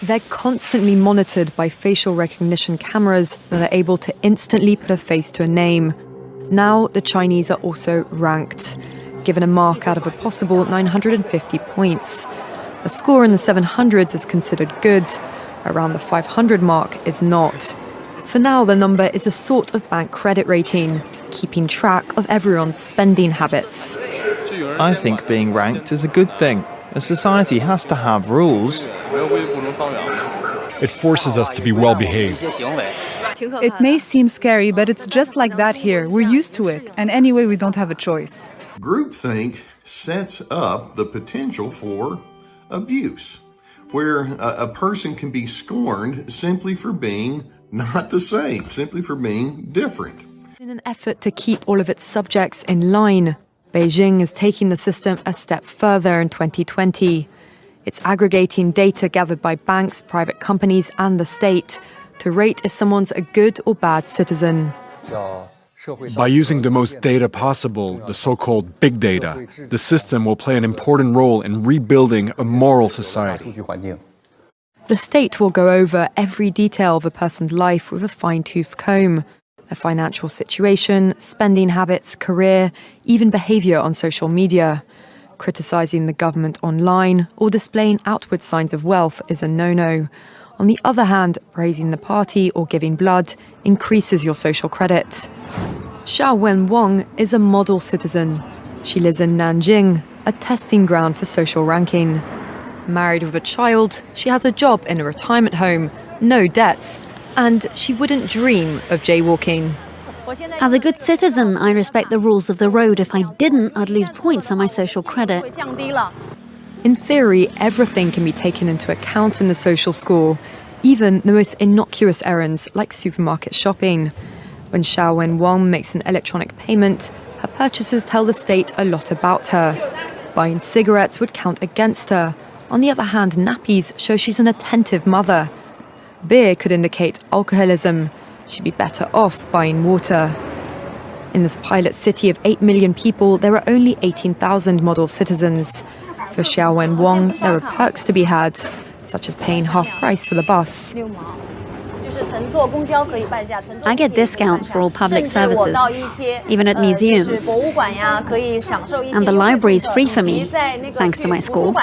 They're constantly monitored by facial recognition cameras that are able to instantly put a face to a name. Now, the Chinese are also ranked, given a mark out of a possible 950 points. A score in the 700s is considered good. Around the 500 mark is not. For now, the number is a sort of bank credit rating, keeping track of everyone's spending habits. I think being ranked is a good thing. A society has to have rules. It forces us to be well-behaved. It may seem scary, but it's just like that here. We're used to it, and anyway, we don't have a choice. Groupthink sets up the potential for abuse, where a person can be scorned simply for being not the same, simply for being different. In an effort to keep all of its subjects in line, Beijing is taking the system a step further in 2020. It's aggregating data gathered by banks, private companies, and the state to rate if someone's a good or bad citizen. By using the most data possible, the so-called big data, the system will play an important role in rebuilding a moral society. The state will go over every detail of a person's life with a fine-tooth comb. Their financial situation, spending habits, career, even behavior on social media. Criticizing the government online or displaying outward signs of wealth is a no-no. On the other hand, praising the party or giving blood increases your social credit. Xiao Wenwang is a model citizen. She lives in Nanjing, a testing ground for social ranking. Married with a child, she has a job in a retirement home, no debts, and she wouldn't dream of jaywalking. As a good citizen, I respect the rules of the road. If I didn't, I'd lose points on my social credit. In theory, everything can be taken into account in the social score, even the most innocuous errands like supermarket shopping. When Xiao Wenwang makes an electronic payment, her purchases tell the state a lot about her. Buying cigarettes would count against her. On the other hand, nappies show she's an attentive mother. Beer could indicate alcoholism. She'd be better off buying water. In this pilot city of 8 million people, there are only 18,000 model citizens. For Xiao Wenwang, there are perks to be had, such as paying half price for the bus. I get discounts for all public services, even at museums. And the library is free for me, thanks to my score.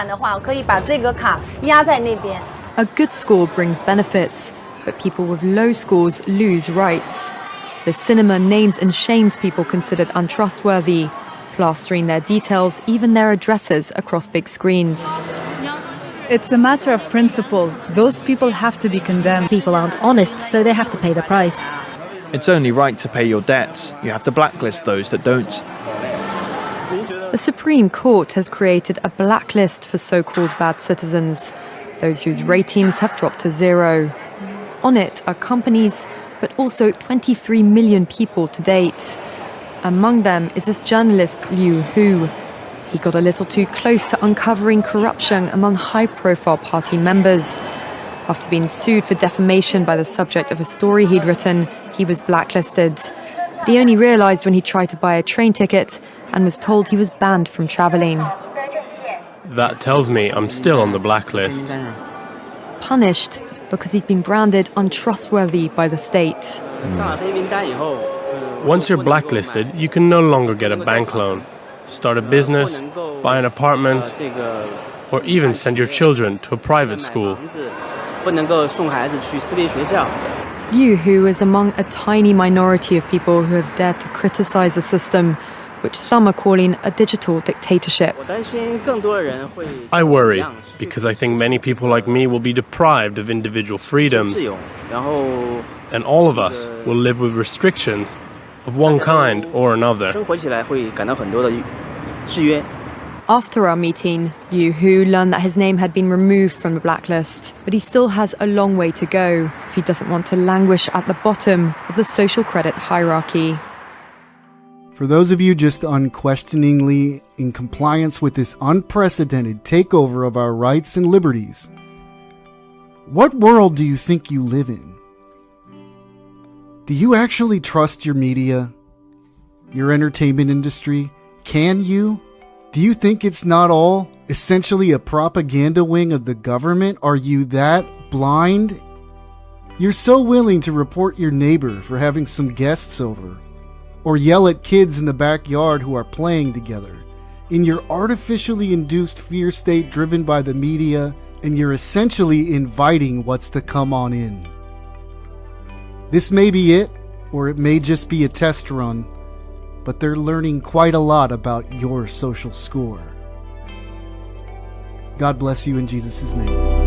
A good score brings benefits, but people with low scores lose rights. The cinema names and shames people considered untrustworthy, plastering their details, even their addresses, across big screens. It's a matter of principle. Those people have to be condemned. People aren't honest, so they have to pay the price. It's only right to pay your debts. You have to blacklist those that don't. The Supreme Court has created a blacklist for so-called bad citizens, those whose ratings have dropped to zero. On it are companies, but also 23 million people to date. Among them is this journalist Liu Hu. He got a little too close to uncovering corruption among high-profile party members. After being sued for defamation by the subject of a story he'd written, he was blacklisted. But he only realized when he tried to buy a train ticket and was told he was banned from traveling. That tells me I'm still on the blacklist. Punished because he's been branded untrustworthy by the state. Once you're blacklisted, you can no longer get a bank loan, start a business, buy an apartment, or even send your children to a private school. Liu Hu is among a tiny minority of people who have dared to criticize the system, which some are calling a digital dictatorship. I worry, because I think many people like me will be deprived of individual freedoms, and all of us will live with restrictions of one kind or another. After our meeting, Liu Hu learned that his name had been removed from the blacklist, but he still has a long way to go if he doesn't want to languish at the bottom of the social credit hierarchy. For those of you just unquestioningly in compliance with this unprecedented takeover of our rights and liberties, what world do you think you live in? Do you actually trust your media, your entertainment industry? Can you? Do you think it's not all essentially a propaganda wing of the government? Are you that blind? You're so willing to report your neighbor for having some guests over, or yell at kids in the backyard who are playing together, in your artificially induced fear state driven by the media, and you're essentially inviting what's to come on in. This may be it, or it may just be a test run, but they're learning quite a lot about your social score. God bless you in Jesus' name.